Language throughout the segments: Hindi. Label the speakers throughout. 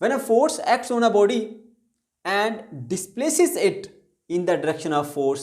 Speaker 1: When a force acts on a body and displaces it in the direction of force,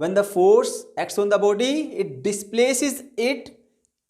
Speaker 1: when the force acts on the body it displaces it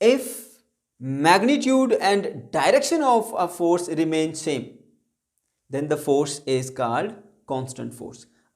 Speaker 1: if magnitude and direction of a force remain same then the force is called constant force۔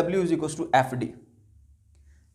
Speaker 1: W=FD۔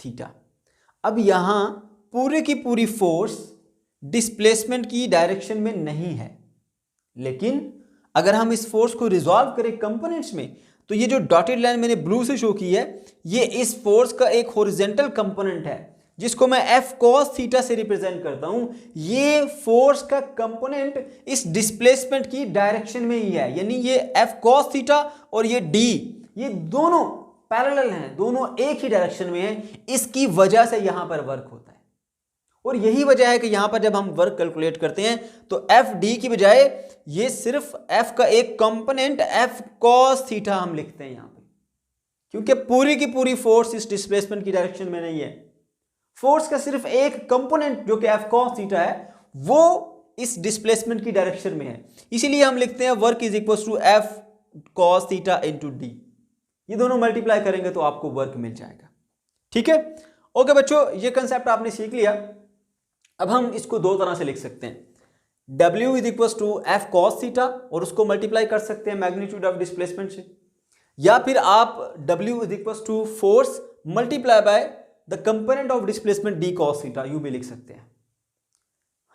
Speaker 1: Theta. अब यहाँ पूरी की पूरी फोर्स डिस्प्लेसमेंट की डायरेक्शन में नहीं है, लेकिन अगर हम इस फोर्स को रिजॉल्व करें कंपोनेंट्स में, तो ये जो डॉटेड लाइन मैंने ब्लू से शो की है, ये इस फोर्स का एक हॉरिजॉन्टल कंपोनेंट है जिसको मैं F cos थीटा से रिप्रेजेंट करता हूं। ये फोर्स का कंपोनेंट इस डिस्प्लेसमेंट की डायरेक्शन में ही है, यानी ये F cos थीटा और ये D, ये दोनों पैरेलल हैं, दोनों एक ही डायरेक्शन में हैं। इसकी वजह से यहां पर वर्क होता है, और यही वजह है कि यहां पर जब हम वर्क कैलकुलेट करते हैं तो एफ डी की बजाय ये सिर्फ एफ का एक कंपोनेंट F cos थीटा हम लिखते हैं यहां पे, क्योंकि पूरी की पूरी फोर्स इस डिस्प्लेसमेंट की डायरेक्शन में नहीं है। फोर्स का सिर्फ एक कंपोनेंट जो कि F cos थीटा है वो इस डिस्प्लेसमेंट की डायरेक्शन में है, इसीलिए हम लिखते हैं work is equal to F cos theta into D. ये दोनों मल्टीप्लाई करेंगे तो आपको वर्क मिल जाएगा। ठीक है, ओके बच्चों, ये कंसेप्ट आपने सीख लिया। अब हम इसको दो तरह से लिख सकते हैं, W is equal to F cos theta और उसको मल्टीप्लाई कर सकते हैं मैग्नीट्यूड ऑफ डिस्प्लेसमेंट से, या फिर आप W is equal to force multiply by the component of displacement D cos theta, यू भी लिख सकते हैं।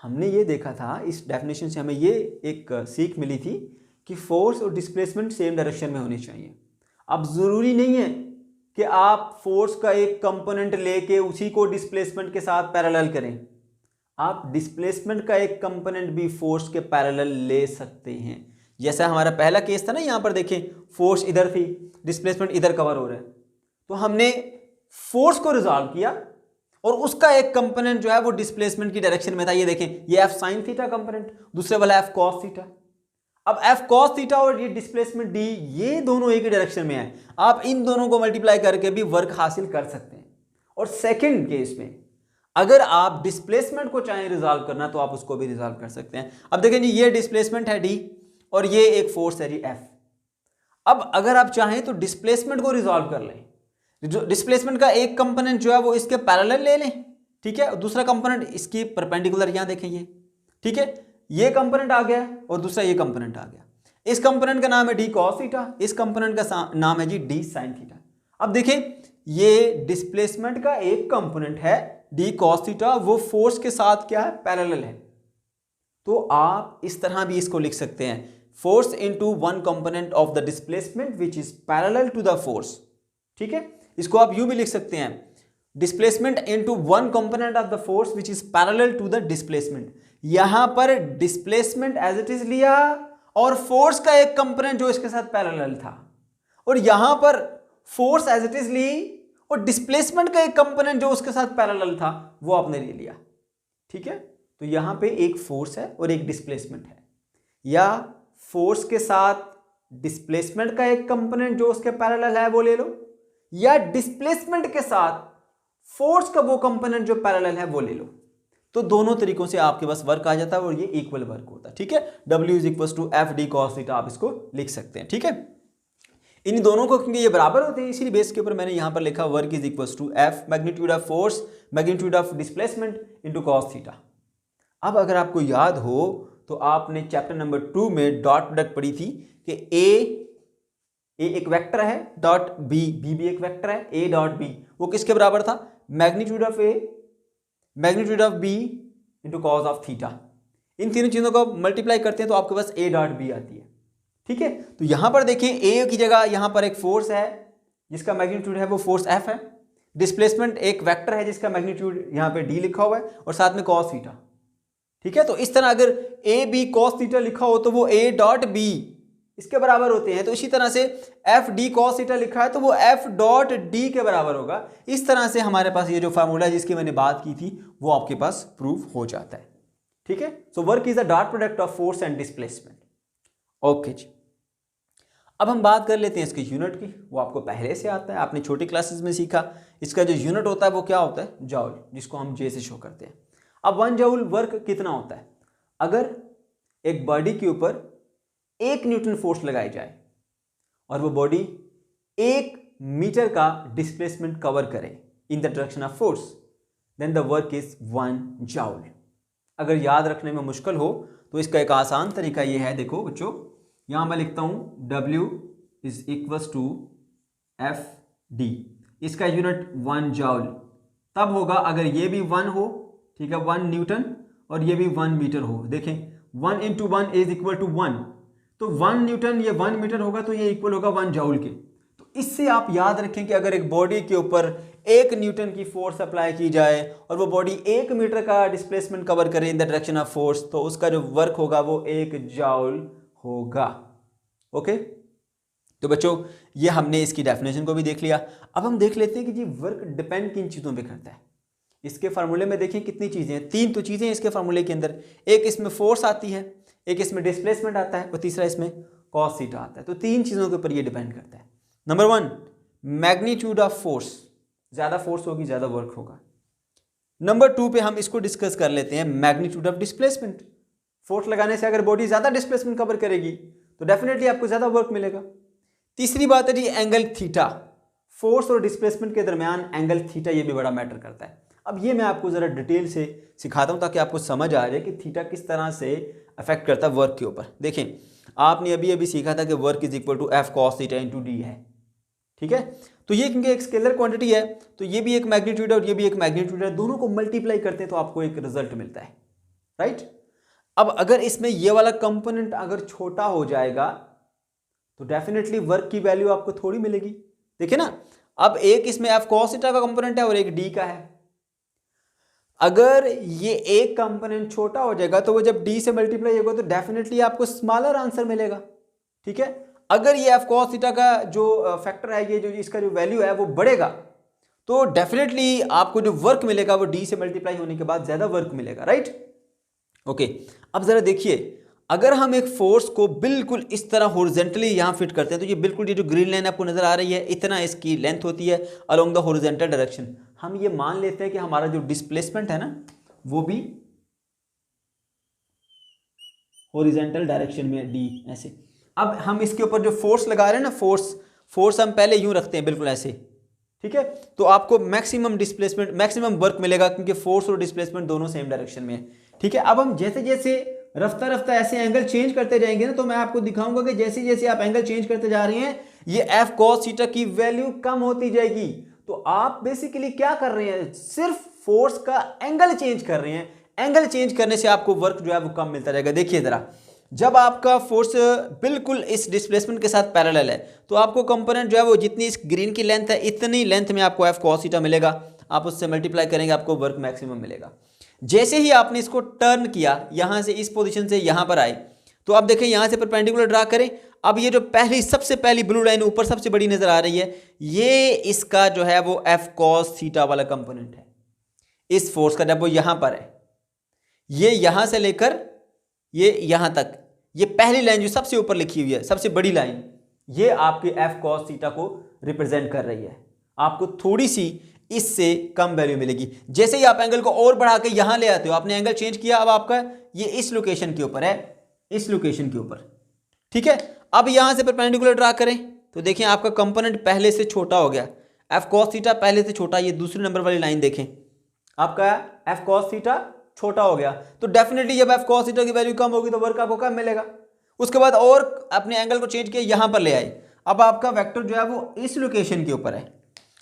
Speaker 1: हमने ये देखा था, इस डेफिनेशन से हमें ये एक सीख मिली थी कि फोर्स और डिस्प्लेसमेंट सेम डायरेक्शन में होनी चाहिए। अब जरूरी नहीं है कि आप फोर्स का एक कंपोनेंट लेके उसी को डिस्प्लेसमेंट के साथ पैरेलल करें, आप डिस्प्लेसमेंट का एक कंपोनेंट भी फोर्स के पैरेलल ले सकते हैं। जैसा हमारा पहला केस था ना, यहां पर देखें फोर्स इधर थी, डिस्प्लेसमेंट इधर कवर हो रहा है, तो हमने फोर्स को रिजॉल्व किया और उसका एक कंपोनेंट जो है वो डिस्प्लेसमेंट की डायरेक्शन में था। ये देखें, ये F sin थीटा कंपोनेंट, दूसरे वाला F cos थीटा। अब F cos थीटा और ये डिस्प्लेसमेंट D, ये दोनों एक ही डायरेक्शन में है, आप इन दोनों को मल्टीप्लाई करके भी वर्क हासिल कर सकते हैं। और सेकंड केस में अगर आप डिस्प्लेसमेंट को चाहें रिजॉल्व करना तो आप उसको भी रिजॉल्व कर सकते हैं। अब देखें जी, ये डिस्प्लेसमेंट है D और ये एक फोर्स है जी F। अब अगर आप चाहें तो डिस्प्लेसमेंट को रिजॉल्व कर लें, जो डिस्प्लेसमेंट का एक कंपोनेंट जो है वो इसके पैरेलल ले लें, ठीक है, दूसरा कंपोनेंट इसकी परपेंडिकुलर, यहां देखें ये, ठीक है, ये कंपोनेंट आ गया और दूसरा ये कंपोनेंट आ गया। इस कंपोनेंट का नाम है D cos थीटा, इस कंपोनेंट का नाम है जी D sin थीटा। अब देखें, ये डिस्प्लेसमेंट का एक कंपोनेंट है D cos थीटा, वो फोर्स के साथ क्या है, पैरेलल है। तो आप इस तरह भी इसको लिख सकते हैं, force into one component of the displacement which is parallel to the force. ठीक है, इसको आप यूं भी लिख सकते हैं, displacement into one component of the force which is parallel to the displacement. यहां पर डिस्प्लेसमेंट एज इट इज लिया और फोर्स का एक कंपोनेंट जो इसके साथ पैरेलल था, और यहां पर फोर्स एज इट इज ली और डिस्प्लेसमेंट का एक कंपोनेंट जो उसके साथ पैरेलल था वो आपने ले लिया। ठीक है, तो यहां पे एक फोर्स है और एक डिस्प्लेसमेंट है, या फोर्स के साथ डिस्प्लेसमेंट का एक कंपोनेंट जो उसके पैरेलल है वो ले लो, या डिस्प्लेसमेंट के साथ फोर्स का वो कंपोनेंट जो पैरेलल है वो ले लो। तो दोनों तरीकों से आपके पास वर्क आ जाता है और ये इक्वल वर्क होता है। ठीक है, W is equal to F D cos theta आप इसको लिख सकते हैं। ठीक है, इन दोनों को क्योंकि ये बराबर होते हैं इसी बेस के ऊपर मैंने यहां पर लिखा work is equal to F magnitude of force magnitude of displacement into cos theta. अब अगर आपको याद हो तो आपने चैप्टर नंबर 2 में डॉट प्रोडक्ट पढ़ी थी कि ए एक वेक्टर है, डॉट बी भी एक वेक्टर है, ए डॉट बी वो किसके बराबर था, magnitude of a magnitude of b into cos of theta. इन तीनों चीजों को मल्टीप्लाई करते हैं तो आपके पास ए डॉट बी आती है। ठीक है, तो यहां पर देखिए ए की जगह यहां पर एक फोर्स है जिसका मैग्नीट्यूड है वो फोर्स एफ है, डिस्प्लेसमेंट एक वेक्टर है जिसका मैग्नीट्यूड यहां पे डी लिखा हुआ है और साथ में कॉस थीटा। ठीक है, तो इस तरह अगर ए बी कॉस थीटा लिखा हो तो वो ए डॉट बी इसके बराबर होते हैं, तो इसी तरह से एफ डी कॉस थीटा लिखा है तो वो एफ डॉट डी के बराबर होगा। इस तरह से हमारे पास ये जो फार्मूला है जिसकी मैंने बात की थी वो आपके पास प्रूव हो जाता है। ठीक है, so work is the dot product of force and displacement. Okay जी, अब हम बात कर लेते हैं इसके यूनिट की, वो आपको पहले से आता है, आपने छोटी क्लासेस में सीखा। इसका जो यूनिट होता है वो क्या होता है, जॉउल, जिसको हम जे से शो करते हैं। अब 1 जॉउल वर्क कितना होता है, अगर एक बॉडी के ऊपर 1 न्यूटन फोर्स लगाई जाए और वो बॉडी 1 मीटर का डिस्प्लेसमेंट कवर करे in the direction of force, then the work is 1 joule. अगर याद रखने में मुश्किल हो तो इसका एक आसान तरीका ये है, देखो बच्चों, यहां मैं लिखता हूं W is equal to F D, इसका यूनिट 1 जॉउल तब होगा अगर ये भी 1 हो, ठीक है, 1 न्यूटन, और ये भी 1 मीटर हो। देखें 1 × 1 इज इक्वल टू 1, तो 1 न्यूटन ये 1 मीटर होगा तो ये इक्वल होगा 1 जूल के। तो इससे आप याद रखें कि अगर एक बॉडी के ऊपर 1 न्यूटन की फोर्स अप्लाई की जाए और वो बॉडी 1 मीटर का डिस्प्लेसमेंट कवर करे in the direction of force, तो उसका जो वर्क होगा वो 1 जूल होगा। ओके, तो बच्चों ये हमने इसकी डेफिनेशन को भी देख लिया। अब हम देख लेते हैं कि जी वर्क डिपेंड किन चीज़ों पे करता है। इसके फार्मूले में देखिए कितनी चीज़ें हैं, 3 तो चीज़ें हैं इसके फार्मूले के अंदर। एक इसमें फोर्स आती है, एक इसमें डिस्प्लेसमेंट आता है, और तीसरा इसमें कॉस थीटा आता है। तो 3 चीज़ों के ऊपर ये डिपेंड करता है। नंबर 1 मैग्नीट्यूड ऑफ फोर्स, ज़्यादा फोर्स होगी ज़्यादा वर्क होगा। नंबर 2 पे हम इसको डिस्कस कर लेते हैं, मैग्नीट्यूड ऑफ डिस्प्लेसमेंट। फोर्स लगाने से अगर बॉडी ज़्यादा डिस्प्लेसमेंट कवर करेगी तो डेफिनेटली आपको ज़्यादा वर्क मिलेगा। तीसरी बात है जी एंगल थीटा, फोर्स और डिस्प्लेसमेंट के दरमियान एंगल थीटा, ये भी बड़ा मैटर करता है। अब ये मैं आपको ज़रा डिटेल से सिखाता हूँ ताकि आपको समझ आ जाए कि थीटा किस तरह से अफेक्ट करता है वर्क के ऊपर। देखें आपने अभी अभी सीखा था कि work is equal to F cos theta into D है, ठीक है। तो ये क्योंकि एक स्केलर क्वांटिटी है तो ये भी एक मैग्नीट्यूड है और ये भी एक मैग्नीट्यूड है, दोनों को मल्टीप्लाई करते हैं तो आपको एक रिजल्ट मिलता है, राइट। अब अगर इसमें ये वाला कंपोनेंट अगर छोटा हो जाएगा तो डेफिनेटली वर्क की वैल्यू आपको थोड़ी मिलेगी। देखिए ना, अब एक इसमें एफ कॉस थीटा का कंपोनेंट है और एक डी का है। अगर ये एक कंपोनेंट छोटा हो जाएगा तो वो जब डी से मल्टीप्लाई होगा तो डेफिनेटली आपको स्मॉलर आंसर मिलेगा, ठीक है। अगर ये एफ कॉस थीटा का जो फैक्टर है, ये जो इसका जो वैल्यू है वो बढ़ेगा तो डेफिनेटली आपको जो वर्क मिलेगा वो डी से मल्टीप्लाई होने के बाद ज्यादा वर्क मिलेगा, राइट। ओके, अब जरा देखिए, अगर हम एक फोर्स को बिल्कुल इस तरह हॉरिजॉन्टली यहाँ फिट करते हैं तो ये बिल्कुल, ये जो ग्रीन लाइन आपको नजर आ रही है, इतना इसकी लेंथ होती है अलोंग द हॉरिजॉन्टल डायरेक्शन। हम ये मान लेते हैं कि हमारा जो डिस्प्लेसमेंट है ना वो भी हॉरिजॉन्टल डायरेक्शन में डी ऐसे। अब हम इसके ऊपर जो फोर्स लगा रहे हैं ना, फोर्स हम पहले यूं रखते हैं बिल्कुल ऐसे, ठीक है। तो आपको मैक्सिमम डिस्प्लेसमेंट, मैक्सिमम वर्क मिलेगा क्योंकि फोर्स और डिस्प्लेसमेंट दोनों सेम डायरेक्शन में है, ठीक है। अब हम जैसे जैसे रफ्ता रफ्ता ऐसे एंगल चेंज करते जाएंगे ना तो मैं आपको दिखाऊंगा कि जैसे जैसे आप एंगल चेंज करते जा रहे हैं ये एफ कॉस थीटा की वैल्यू कम होती जाएगी। तो आप बेसिकली क्या कर रहे हैं, सिर्फ फोर्स का एंगल चेंज कर रहे हैं। एंगल चेंज करने से आपको वर्क जो है वो कम मिलता जाएगा। देखिए जरा, जब आपका फोर्स बिल्कुल इस डिस्प्लेसमेंट के साथ पैरेलल है तो आपको कंपोनेंट जो है वो जितनी इस ग्रीन की लेंथ है इतनी लेंथ में आपको एफ कॉस थीटा मिलेगा। आप उससे मल्टीप्लाई करेंगे आपको वर्क मैक्सिमम मिलेगा। जैसे ही आपने इसको टर्न किया, यहां से इस पोजीशन से यहां पर आए, तो आप देखें यहां से परपेंडिकुलर ड्रा करें। अब ये जो सबसे पहली ब्लू लाइन ऊपर सबसे बड़ी नजर आ रही है, ये इसका जो है वो एफ कॉस थीटा वाला कंपोनेंट है इस फोर्स का, जब वो यहां पर है। ये यहां से लेकर ये यहां तक, ये पहली लाइन जो सबसे ऊपर लिखी हुई है, सबसे बड़ी लाइन, ये आपके एफ कॉस थीटा को रिप्रेजेंट कर रही है। आपको थोड़ी सी इससे कम वैल्यू मिलेगी। जैसे ही आप एंगल को और बढ़ा के यहां ले आते हो, आपने एंगल चेंज किया, अब आपका ये इस लोकेशन के ऊपर है, इस लोकेशन के ऊपर, ठीक है। अब यहां से परपेंडिकुलर ड्रा करें तो देखिए आपका कंपोनेंट पहले से छोटा हो गया, एफ कॉस थीटा पहले से छोटा। ये दूसरी नंबर वाली लाइन देखें, आपका एफ कॉस थीटा छोटा हो गया तो डेफिनेटली जब एफ कॉस थीटा की वैल्यू कम होगी तो वर्क आपको कम मिलेगा। उसके बाद और अपने एंगल को चेंज किया, यहां पर ले आए, अब आपका वेक्टर जो है वो इस लोकेशन के ऊपर है।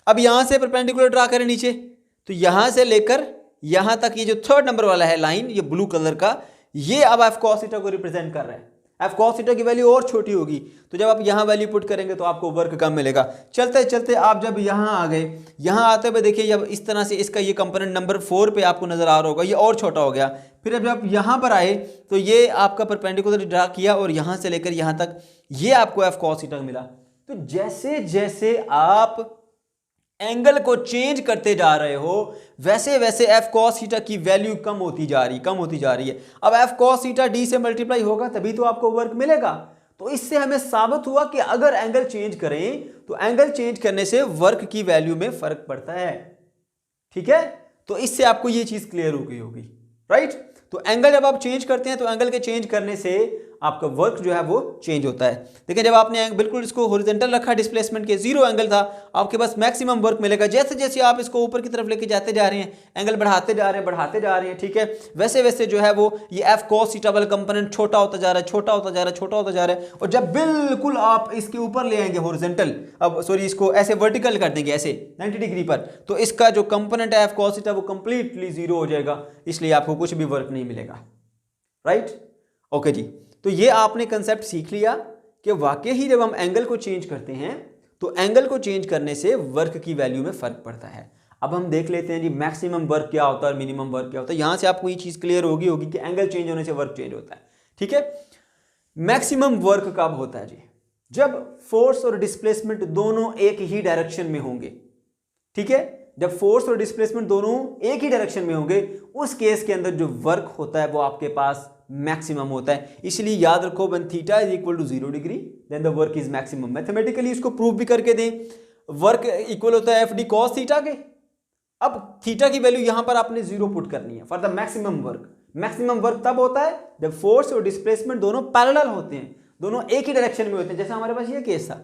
Speaker 1: अब यहां से परपेंडिकुलर ड्रा करें नीचे, तो यहां से लेकर यहां तक ये जो 3rd नंबर वाला है लाइन, ये ब्लू कलर का, ये अब एफ कॉस थीटा को रिप्रेजेंट कर रहा है। एफ कॉस थीटा की वैल्यू और छोटी होगी तो जब आप यहां वैल्यू पुट करेंगे तो आपको वर्क कम मिलेगा। चलते चलते आप जब यहां आ गए, यहां आते हुए देखिए जब इस तरह से इसका ये कंपोनेंट नंबर 4 पे आपको नजर आ रहा होगा, ये और छोटा हो गया। फिर जब आप यहां पर आए तो ये आपका परपेंडिकुलर ड्रा किया और यहां से लेकर यहां तक ये आपको एफ कॉस थीटा मिला। तो जैसे जैसे आप एंगल को चेंज करते जा रहे हो वैसे वैसे एफ कॉस थीटा की वैल्यू कम होती जा रही है। अब एफ कॉस थीटा डी से मल्टीप्लाई होगा तभी तो आपको वर्क मिलेगा। तो इससे हमें साबित हुआ कि अगर एंगल चेंज करें तो एंगल चेंज करने से वर्क की वैल्यू में फर्क पड़ता है, ठीक है। तो इससे आपको ये चीज क्लियर हो गई होगी, राइट। तो एंगल जब आप चेंज करते हैं तो एंगल के चेंज करने से आपका वर्क जो है वो चेंज होता है। देखिए जब आपने बिल्कुल इसको हॉरिजॉन्टल रखा डिस्प्लेसमेंट के, जीरो एंगल था, आपके पास मैक्सिमम वर्क मिलेगा। जैसे जैसे आप इसको ऊपर की तरफ लेके जाते जा रहे हैं, एंगल बढ़ाते जा रहे हैं, ठीक है, वैसे वैसे जो है वो ये एफ cos थीटा वाला कंपोनेंट छोटा होता जा रहा है, छोटा होता जा रहा है। और जब बिल्कुल आप इसके ऊपर ले आएंगे हॉरिजॉन्टल, अब सॉरी इसको ऐसे वर्टिकल कर देंगे ऐसे 90 डिग्री पर, तो इसका जो कंपोनेंट है एफ cos थीटा वो कंप्लीटली जीरो हो जाएगा, इसलिए आपको कुछ भी वर्क नहीं मिलेगा। राइट, ओके जी। तो ये आपने कंसेप्ट सीख लिया कि वाकई ही जब हम एंगल को चेंज करते हैं तो एंगल को चेंज करने से वर्क की वैल्यू में फर्क पड़ता है। अब हम देख लेते हैं जी मैक्सिमम वर्क क्या होता है और मिनिमम वर्क क्या होता है। यहां से आपको ये चीज क्लियर होगी कि एंगल चेंज होने से वर्क चेंज होता है। ठीक है, मैक्सिमम वर्क कब होता है जी? जब फोर्स और डिस्प्लेसमेंट दोनों एक ही डायरेक्शन में होंगे। ठीक है, जब फोर्स और डिस्प्लेसमेंट दोनों एक ही डायरेक्शन में होंगे, उस केस के अंदर जो वर्क होता है वो आपके पास मैक्सिमम होता है। इसलिए याद रखो when theta is equal to 0 degree then the work is maximum. Mathematically इसको प्रूव भी करके दें, वर्क इक्वल होता है एफ डी कॉस थीटा के। अब थीटा की वैल्यू यहां पर आपने 0 पुट करनी है for the maximum work. Maximum work तब होता है जब फोर्स और डिस्प्लेसमेंट दोनों पैरेलल होते हैं, दोनों एक ही डायरेक्शन में होते हैं, जैसा हमारे पास ये केस था।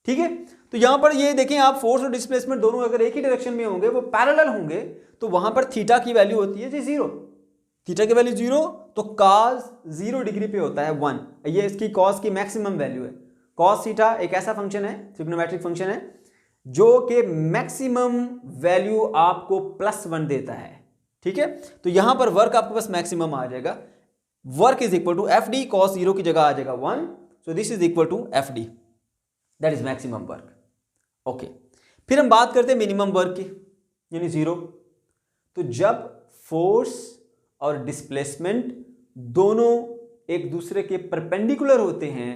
Speaker 1: ठीक है, तो यहां पर ये देखें आप, फोर्स और डिस्प्लेसमेंट दोनों अगर एक ही डायरेक्शन में होंगे, वो पैरेलल होंगे, तो वहां पर थीटा की वैल्यू होती है जी 0। थीटा की वैल्यू 0, तो cos 0 डिग्री पे होता है 1। ये इसकी cos की मैक्सिमम वैल्यू है। cos थीटा एक ऐसा फंक्शन है, ट्रिग्नोमेट्रिक फंक्शन है, जो कि मैक्सिमम वैल्यू आपको +1 देता है। ठीक है, तो यहां पर वर्क आपके पास मैक्सिमम आ जाएगा। Work is equal to F D, cos 0 की जगह आ जाएगा 1, so this is equal to F D, that is maximum work. Okay, फिर हम बात करते हैं मिनिमम वर्क की, यानी 0। तो जब फोर्स और डिस्प्लेसमेंट दोनों एक दूसरे के परपेंडिकुलर होते हैं,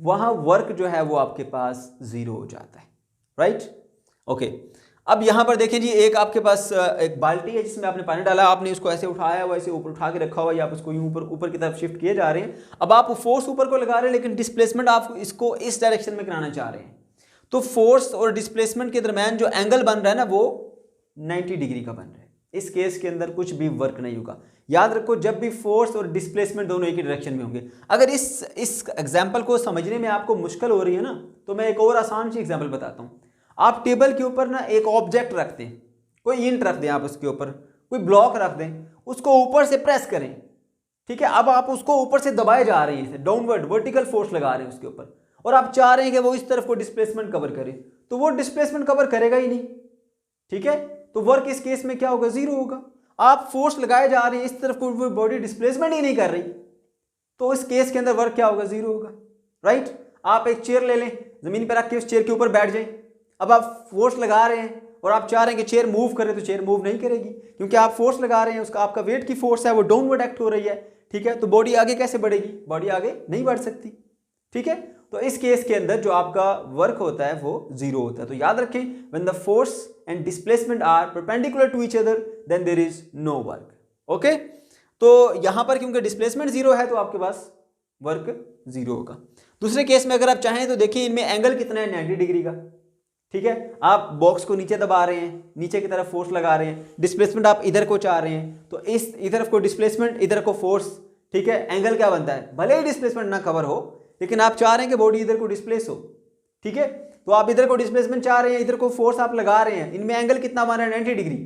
Speaker 1: वहां वर्क जो है वो आपके पास 0 हो जाता है। Right, okay. अब यहां पर देखें जी, एक आपके पास एक बाल्टी है जिसमें आपने पानी डाला, आपने इसको ऐसे उठाया हुआ, ऐसे ऊपर उठा के रखा हुआ, या आप इसको यूं ऊपर की तरफ शिफ्ट किए जा रहे हैं। अब आप फोर्स ऊपर को लगा रहे हैं, लेकिन डिस्प्लेसमेंट आप इसको इस डायरेक्शन में कराना चाह रहे हैं। तो फोर्स और डिस्प्लेसमेंट के दरमियान जो एंगल बन रहा है ना, वो 90 डिग्री का बन रहा है। इस केस के अंदर कुछ भी वर्क नहीं होगा। याद रखो, जब भी फोर्स और डिस्प्लेसमेंट दोनों एक ही डायरेक्शन में होंगे। अगर इस एग्जांपल को समझने में आपको मुश्किल हो रही है ना, तो मैं एक और आसान सी एग्जांपल बताता हूं। आप टेबल के ऊपर ना एक ऑब्जेक्ट रख दें, कोई ईंट रख दें, आप उसके ऊपर कोई ब्लॉक रख दें, उसको ऊपर से प्रेस करें। ठीक है, अब आप उसको ऊपर से दबाए जा रहे हैं, डाउनवर्ड वर्टिकल फोर्स लगा रहे हैं उसके ऊपर, और आप चाह रहे हैं कि वो इस तरफ को डिस्प्लेसमेंट कवर करे, तो वो डिस्प्लेसमेंट कवर करेगा ही नहीं। ठीक है, तो वर्क इस केस में क्या होगा? 0 होगा। आप फोर्स लगाए जा रहे हैं, इस तरफ कोई बॉडी डिस्प्लेसमेंट ही नहीं कर रही, तो इस केस के अंदर वर्क क्या होगा? 0 होगा। राइट, आप एक चेयर ले लें, जमीन पर रख के उस चेयर के ऊपर बैठ जाएं। अब आप फोर्स लगा रहे हैं और आप चाह रहे हैं कि चेयर मूव करे, तो चेयर मूव नहीं करेगी, क्योंकि आप फोर्स लगा रहे हैं, उसका आपका वेट की फोर्स है वो डाउनवर्ड एक्ट हो रही है। ठीक है, तो बॉडी आगे कैसे बढ़ेगी? बॉडी आगे नहीं बढ़ सकती। ठीक है, तो इस केस के अंदर जो आपका वर्क होता है वो 0 होता है। तो याद रखें, when the force and displacement are perpendicular to each other then there is no work. Okay, तो यहां पर क्योंकि डिस्प्लेसमेंट 0 है तो आपके पास वर्क 0 होगा। दूसरे केस में अगर आप चाहें तो देखिए, इनमें एंगल कितना है? 90 डिग्री का। ठीक है, आप बॉक्स को नीचे दबा रहे हैं, नीचे की तरफ फोर्स लगा रहे हैं, डिस्प्लेसमेंट आप इधर को चाह रहे हैं, तो इस इधर को डिस्प्लेसमेंट, इधर को फोर्स। ठीक है, एंगल क्या बनता है? भले ही डिस्प्लेसमेंट ना कवर हो, लेकिन आप चाह रहे हैं कि बॉडी इधर को डिस्प्लेस हो। ठीक है, तो आप इधर को डिस्प्लेसमेंट चाह रहे हैं, इधर को फोर्स आप लगा रहे हैं, इनमें एंगल कितना बना है? 90 डिग्री।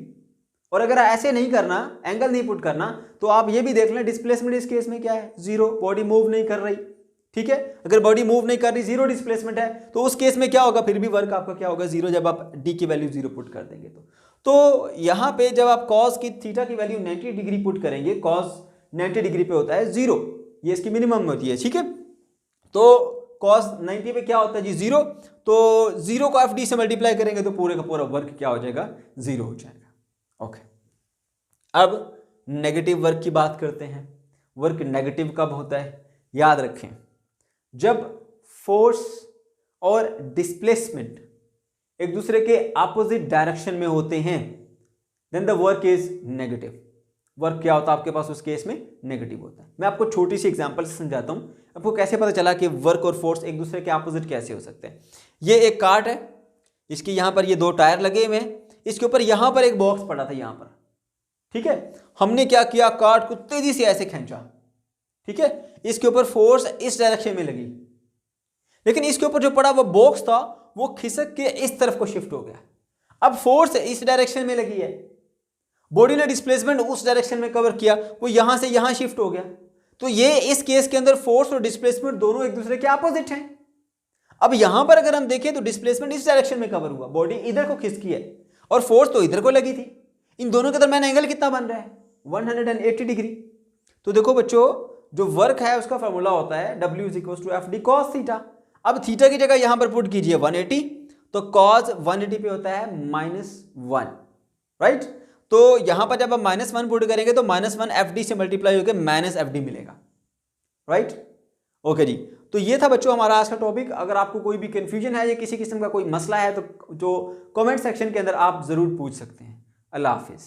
Speaker 1: और अगर ऐसे नहीं करना, एंगल नहीं पुट करना, तो आप ये भी देख लें, डिस्प्लेसमेंट इस केस में क्या है? 0, बॉडी मूव नहीं कर रही। ठीक है, अगर बॉडी मूव नहीं कर रही, 0 डिस्प्लेसमेंट है, तो उस केस में क्या होगा? फिर भी वर्क आपका क्या होगा? 0, जब आप डी की वैल्यू 0 पुट कर देंगे तो यहां पे जब आप कॉस की थीटा की वैल्यू 90 डिग्री पुट करेंगे, कॉस 90 डिग्री पे होता है 0, ये इसकी मिनिमम होती है। ठीक है, तो cos 90 पे क्या होता है जी? 0, तो 0 को FD से मल्टीप्लाई करेंगे तो पूरे का पूरा वर्क क्या हो जाएगा? 0 हो जाएगा। ओके, अब नेगेटिव वर्क की बात करते हैं। वर्क नेगेटिव कब होता है? याद रखें, जब फोर्स और डिस्प्लेसमेंट एक दूसरे के अपोजिट डायरेक्शन में होते हैं, then the work is negative. Work क्या होता है आपके पास? उस केस में नेगेटिव होता है। मैं आपको छोटी सी एग्जांपल से समझाता हूं, आपको कैसे पता चला कि वर्क और फोर्स एक दूसरे के अपोजिट कैसे हो सकते हैं। ये एक कार्ट है, इसकी यहां पर ये 2 टायर लगे हुए हैं, इसके ऊपर यहां पर एक बॉक्स पड़ा था यहां पर। ठीक है, हमने क्या किया? कार्ट को तेजी से ऐसे खींचा। ठीक है, इसके ऊपर फोर्स इस डायरेक्शन में लगी, लेकिन इसके ऊपर जो पड़ा वो बॉक्स था वो खिसक के इस तरफ को शिफ्ट हो गया। अब फोर्स इस डायरेक्शन में लगी है, बॉडी ने डिस्प्लेसमेंट उस डायरेक्शन में कवर किया, वो यहां से यहां शिफ्ट हो गया। तो ये इस केस के अंदर फोर्स और डिस्प्लेसमेंट दोनों एक दूसरे के अपोजिट हैं। अब यहां पर अगर हम देखें तो डिस्प्लेसमेंट इस डायरेक्शन में कवर हुआ, बॉडी इधर को खिसकी है और फोर्स तो इधर को लगी थी। इन दोनों के दरमियान एंगल कितना बन रहा है? 180 डिग्री। तो देखो बच्चों, जो वर्क है उसका फॉर्मूला होता है W = FD cos थीटा। अब थीटा की जगह यहां पर पुट कीजिए 180, तो cos 180 पे होता है -1, राइट। तो यहां पर जब आप -1 पुट करेंगे तो -1 FD से मल्टीप्लाई होकर -FD मिलेगा, राइट। ओके जी, तो ये था बच्चों हमारा आज का टॉपिक। अगर आपको कोई भी कंफ्यूजन है या किसी किस्म का कोई मसला है तो जो कमेंट सेक्शन के अंदर आप जरूर पूछ सकते हैं। अल्लाह हाफिज़।